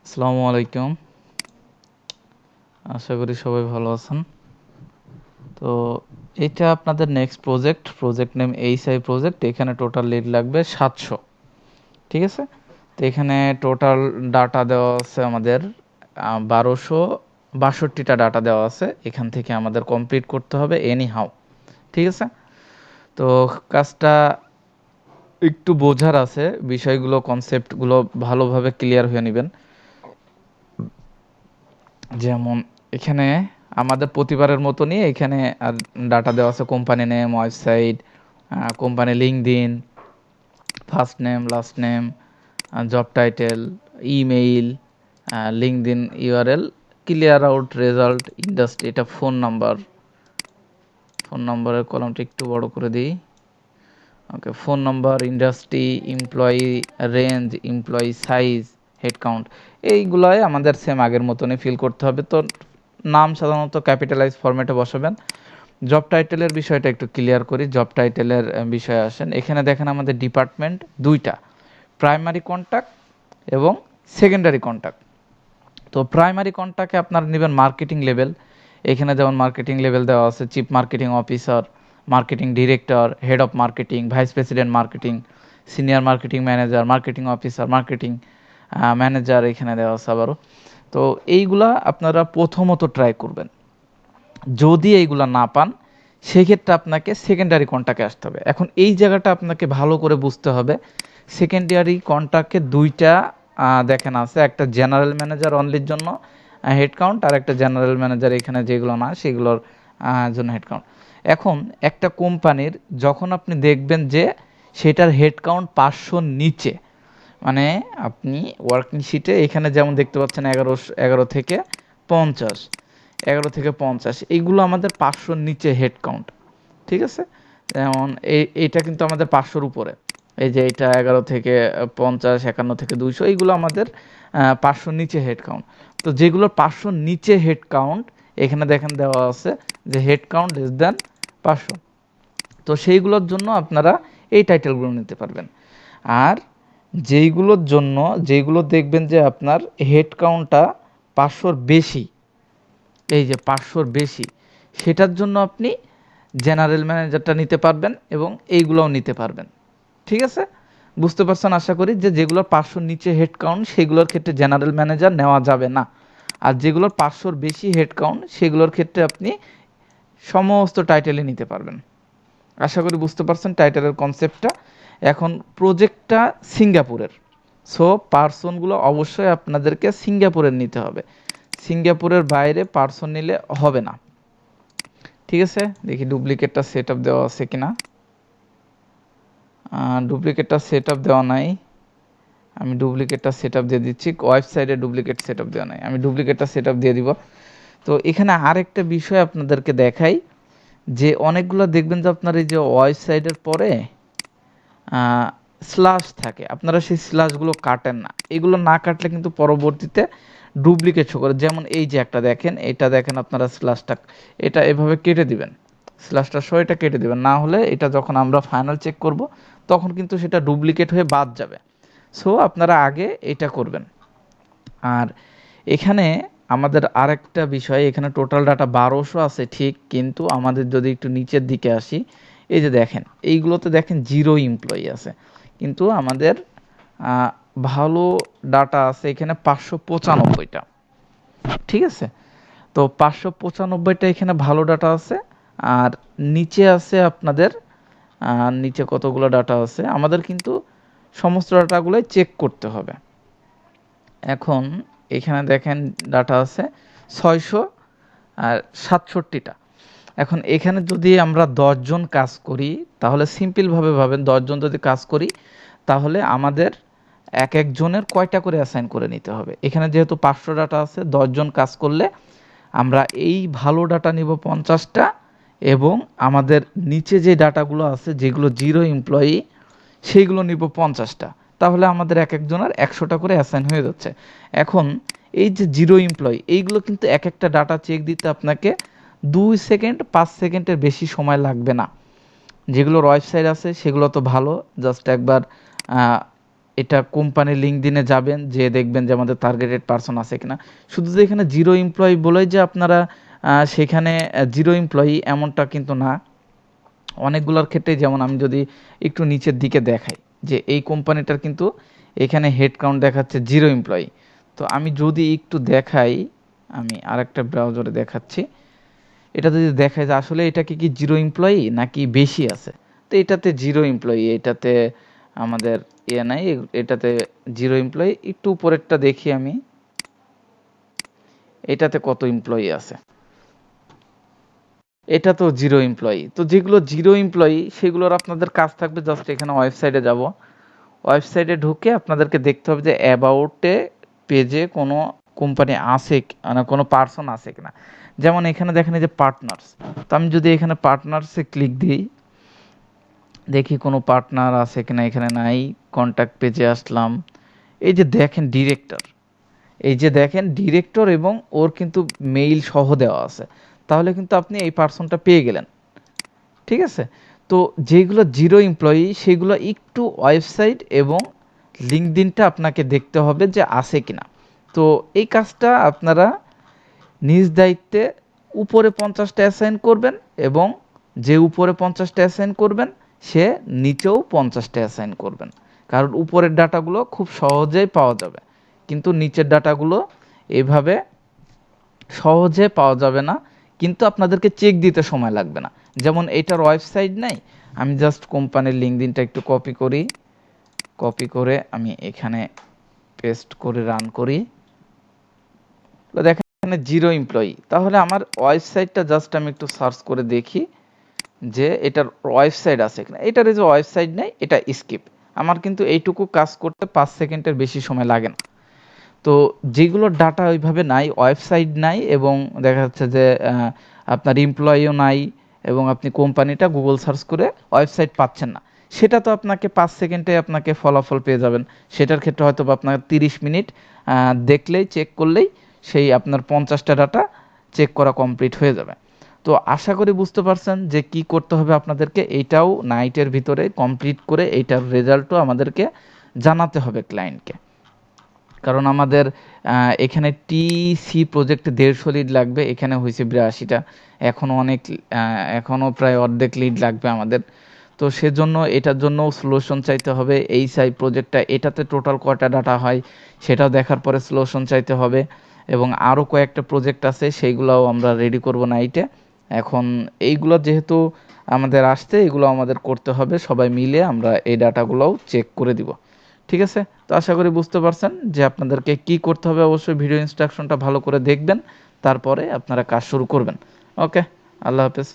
আসসালামু আলাইকুম। আশা করি সবাই ভালো আছেন। তো এটা আপনাদের next project name HI project. এখানে টোটাল লিড লাগবে 700। ঠিক আছে, তো এখানে টোটাল ডাটা দেওয়া আছে আমাদের 1262টা ডাটা দেওয়া আছে। এখান থেকে আমাদের কমপ্লিট করতে হবে এনি হাউ। ঠিক আছে, তো কাজটা একটু বোঝার আছে, বিষয়গুলো কনসেপ্টগুলো ভালোভাবে ক্লিয়ার হয়ে নেবেন। যেমন এখানে আমাদের প্রতিবারের মতনই এখানে আর ডাটা দেওয়া আছে company name, website, company LinkedIn, first name, last name, job title, email, LinkedIn URL, clear out result, industry, এটা ফোন নাম্বারের কলমটা একটু বড় করে দিই। Okay, phone number, industry, employee range, employee size, head count, এইগুলাই আমাদের সেম আগের মতনই ফিল করতে হবে। তো নাম সাধারণত ক্যাপিটালাইজ ফরম্যাটে বসাবেন। জব টাইটেলের বিষয়টা একটু ক্লিয়ার করি। জব টাইটেলের বিষয়ে আসেন। এখানে দেখেন আমাদের ডিপার্টমেন্ট দুইটা, প্রাইমারি কন্ট্যাক্ট এবং সেকেন্ডারি কন্ট্যাক্ট। তো প্রাইমারি কন্ট্যাক্টে আপনারা নেবেন মার্কেটিং লেভেল। এখানে যেমন মার্কেটিং লেভেল দেওয়া আছে chief marketing officer, marketing director, head of marketing, vice president marketing, senior marketing manager, marketing officer, marketing manager এখানে দেওয়া আছে আবারও। তো এইগুলা আপনারা প্রথমত ট্রাই করবেন। যদি এইগুলা না পান সেক্ষেত্রে আপনাকে সেকেন্ডারি কন্ট্যাক্টে আসতে হবে। এখন এই জায়গাটা আপনাকে ভালো করে বুঝতে হবে। সেকেন্ডারি কন্ট্যাক্টে দুইটা দেখেন আছে, একটা জেনারেল ম্যানেজার অনলির জন্য হেড কাউন্ট, আর একটা জেনারেল ম্যানেজার এখানে যেগুলো না সেগুলোর জন্য হেড কাউন্ট। এখন একটা কোম্পানির যখন আপনি দেখবেন যে সেটার হেড কাউন্ট 500 নিচে, মানে আপনি ওয়ার্কিং শিটে এখানে যেমন দেখতে পাচ্ছেন 11 থেকে 50, 11 থেকে 50, এইগুলো আমাদের 500 নিচে হেড কাউন্ট। ঠিক আছে, যেমন এইটা কিন্তু আমাদের 500-র উপরে। এই যে এটা 11 থেকে 50, 51 থেকে 200, এইগুলো আমাদের 500 নিচে হেড কাউন্ট। তো যেগুলো 500 নিচে হেড কাউন্ট এখানে দেখেন দেওয়া আছে যে হেড কাউন্ট লেস দ্যান 500। তো সেইগুলোর জন্য আপনারা এই টাইটেলগুলো নিতে পারবেন। আর যেইগুলো দেখবেন যে আপনার হেড কাউন্টটা 500-র বেশি, এই যে 500-র বেশি, সেটার জন্য আপনি জেনারেল ম্যানেজারটা নিতে পারবেন এবং এইগুলোও নিতে পারবেন। ঠিক আছে, বুঝতে পারছেন আশা করি যে যেগুলোর 500-র নিচে হেড কাউন্ট সেগুলোর ক্ষেত্রে জেনারেল ম্যানেজার নেওয়া যাবে না। আর যেগুলোর 500-র বেশি হেড কাউন্ট সেগুলোর ক্ষেত্রে আপনি সমস্ত টাইটেলই নিতে পারবেন। আশা করি বুঝতে পারছেন টাইটেলের কনসেপ্টটা। এখন প্রজেক্টটা সিঙ্গাপুরের, সো পার্সনগুলো অবশ্যই আপনাদেরকে সিঙ্গাপুরের নিতে হবে। সিঙ্গাপুরের বাইরে পার্সন নিলে হবে না। ঠিক আছে, দেখি ডুপ্লিকেটটা সেট আপ দেওয়া আছে কিনা। ডুপ্লিকেটটা সেট আপ দেওয়া নাই, আমি ডুপ্লিকেটটা সেট আপ দিয়ে দিচ্ছি। ওয়েবসাইটে ডুপ্লিকেট সেট আপ দেওয়া নাই, আমি ডুপ্লিকেটটা সেট আপ দিয়ে দিব। তো এখানে আরেকটা বিষয় আপনাদেরকে দেখাই, যে অনেকগুলো দেখবেন যে আপনার এই যে ওয়েবসাইটের পরে স্ল্যাশ থাকে, আপনারা সেই স্ল্যাশগুলো কাটেন না। এগুলো না কাটলে কিন্তু পরবর্তীতে ডুপ্লিকেট শো করে। যেমন এই যে একটা দেখেন, এটা দেখেন আপনারা স্ল্যাশটা এটা এভাবে কেটে দিবেন, স্ল্যাশটা সহ এটা কেটে দিবেন, না হলে এটা যখন আমরা ফাইনাল চেক করব তখন কিন্তু সেটা ডুপ্লিকেট হয়ে বাদ যাবে। সো আপনারা আগে এটা করবেন। আর এখানে আমাদের আরেকটা বিষয়, এখানে টোটাল ডাটা 1200 আছে ঠিক, কিন্তু আমাদের যদি একটু নিচের দিকে আসি, এই যে দেখেন এইগুলোতে দেখেন 0 এমপ্লয়ি আছে, কিন্তু আমাদের ভালো ডাটা আছে এখানে 595টা। ঠিক আছে, তো 595টা এখানে ভালো ডাটা আছে। আর নিচে আছে আপনাদের নিচে কতগুলো ডাটা আছে আমাদের কিন্তু সমস্ত ডাটাগুলোই চেক করতে হবে। এখন এখানে দেখেন ডাটা আছে 667টা। এখন এখানে যদি আমরা 10 জন কাজ করি তাহলে সিম্পলভাবে ভাবেন, 10 জন যদি কাজ করি তাহলে আমাদের এক একজনের কয়টা করে অ্যাসাইন করে নিতে হবে। এখানে যেহেতু 500 ডাটা আছে, 10 জন কাজ করলে আমরা এই ভালো ডাটা নিব 50টা, এবং আমাদের নিচে যে ডাটাগুলো আছে যেগুলো 0 এমপ্লয়ি সেইগুলো নিব 50টা। তাহলে আমাদের এক একজনের 100টা করে অ্যাসাইন হয়ে যাচ্ছে। এখন এই যে 0 এমপ্লয়ি এইগুলো কিন্তু এক একটা ডাটা চেক দিতে আপনাকে 2 সেকেন্ড 5 সেকেন্ডের বেশি সময় লাগবে না। যেগুলোর ওয়েবসাইট আছে সেগুলো তো ভালো, জাস্ট একবার এটা কোম্পানির লিঙ্কডিনে যাবেন, যে দেখবেন যে আমাদের টার্গেটেড পারসন আছে কিনা। শুধু যে এখানে জিরো এমপ্লয়ি বলেই যে আপনারা সেখানে জিরো এমপ্লয়ি এমনটা কিন্তু না। অনেকগুলোর ক্ষেত্রে, যেমন আমি যদি একটু নিচের দিকে দেখাই, যে এই কোম্পানিটার কিন্তু এখানে হেড কাউন্ট দেখাচ্ছে জিরো এমপ্লয়ি। তো আমি যদি একটু দেখাই, আমি আরেকটা ব্রাউজারে দেখাচ্ছি, এটা যদি দেখায় যে আসলে এটা কি জিরো এমপ্লয়ি নাকি বেশি আছে। তো এটাতে জিরো এমপ্লয়ি, এটাতে আমাদের নাই, এটাতে জিরো এমপ্লয়ি। একটু উপরেরটা দেখি আমি, এটাতে কত এমপ্লয়ি আছে, এটা তো জিরো এমপ্লয়ি। তো যেগুলো জিরো এমপ্লয়ি সেগুলোর আপনাদের কাজ থাকবে জাস্ট এখানে ওয়েবসাইটে যাব, ওয়েবসাইটে ঢুকে আপনাদেরকে দেখতে হবে যে অ্যাবাউটে পেজে কোনো কোম্পানি আছে মানে কোনো পার্সন আছে কিনা। যেমন এখানে দেখেন যে পার্টনার্স, তো আমি যদি এখানে পার্টনার্সে ক্লিক দিই, দেখি কোনো পার্টনার আছে কিনা, এখানে নাই। কন্ট্যাক্ট পেজে আসলাম, এই যে দেখেন ডিরেক্টর, এই যে দেখেন ডিরেক্টর এবং ওর কিন্তু মেইল সহ দেওয়া আছে, তাহলে কিন্তু আপনি এই পার্সনটা পেয়ে গেলেন। ঠিক আছে, তো যেগুলো জিরো এমপ্লয়ি সেগুলো একটু ওয়েবসাইট এবং লিঙ্কডইনটা আপনাকে দেখতে হবে যে আছে কিনা। তো এই কাজটা আপনারা নিজ দায়িত্বে উপরে 50টা অ্যাসাইন করবেন, এবং যে উপরে 50টা অ্যাসাইন করবেন সে নিচেও 50টা অ্যাসাইন করবেন। কারণ উপরের ডাটাগুলো খুব সহজেই পাওয়া যাবে, কিন্তু নিচের ডাটাগুলো এভাবে সহজে পাওয়া যাবে না, কিন্তু আপনাদেরকে চেক দিতে সময় লাগবে না। যেমন এটার ওয়েবসাইট নাই, আমি জাস্ট কোম্পানির লিঙ্কডিনটা একটু কপি করি, কপি করে আমি এখানে পেস্ট করে রান করি। তো দেখেন এখানে জিরো এমপ্লয়ি, তাহলে আমার ওয়েবসাইটটা জাস্ট আমি একটু সার্চ করে দেখি যে এটার ওয়েবসাইট আছে কিনা। এটার যে ওয়েবসাইট নেই, এটা স্কিপ। আমার কিন্তু এইটুকু কাজ করতে 5 সেকেন্ডের বেশি সময় লাগে না। তো যেগুলোর ডাটা ওইভাবে নাই, ওয়েবসাইট নাই, এবং দেখা যাচ্ছে যে আপনার এমপ্লয়িও নাই, এবং আপনি কোম্পানিটা গুগল সার্চ করে ওয়েবসাইট পাচ্ছেন না, সেটা তো আপনাকে 5 সেকেন্ডে আপনাকে ফলাফল পেয়ে যাবেন। সেটার ক্ষেত্রে হয়তো আপনার 30 মিনিট দেখলেই, চেক করলেই সেই আপনার 50টা ডাটা চেক করা কমপ্লিট হয়ে যাবে। তো আশা করি বুঝতে পারছেন যে কি করতে হবে আপনাদেরকে। এইটাও নাইটের ভিতরে কমপ্লিট করে এইটার রেজাল্টও আমাদেরকে জানাতে হবে ক্লায়েন্টকে। কারণ আমাদের এখানে টিসি প্রজেক্ট 150 লিড লাগবে, এখানে হয়েছে 82টা, এখনও অনেক এখনও প্রায় অর্ধেক লিড লাগবে আমাদের। তো সেজন্য এটার জন্য সলিউশন চাইতে হবে। এই প্রজেক্টটা, এটাতে টোটাল কয়টা ডাটা হয় সেটাও দেখার পরে সলিউশন চাইতে হবে, এবং আরও কয়েকটা প্রজেক্ট আছে সেইগুলোও আমরা রেডি করব নাইটে। এখন এইগুলো যেহেতু আমাদের আসছে, এগুলো আমাদের করতে হবে, সবাই মিলে আমরা এই ডাটাগুলোও চেক করে দিব। ঠিক আছে, তো আশা করি বুঝতে পারছেন যে আপনাদেরকে কি করতে হবে। অবশ্যই ভিডিও ইনস্ট্রাকশনটা ভালো করে দেখবেন, তারপরে আপনারা কাজ শুরু করবেন। ওকে, আল্লাহ হাফেজ।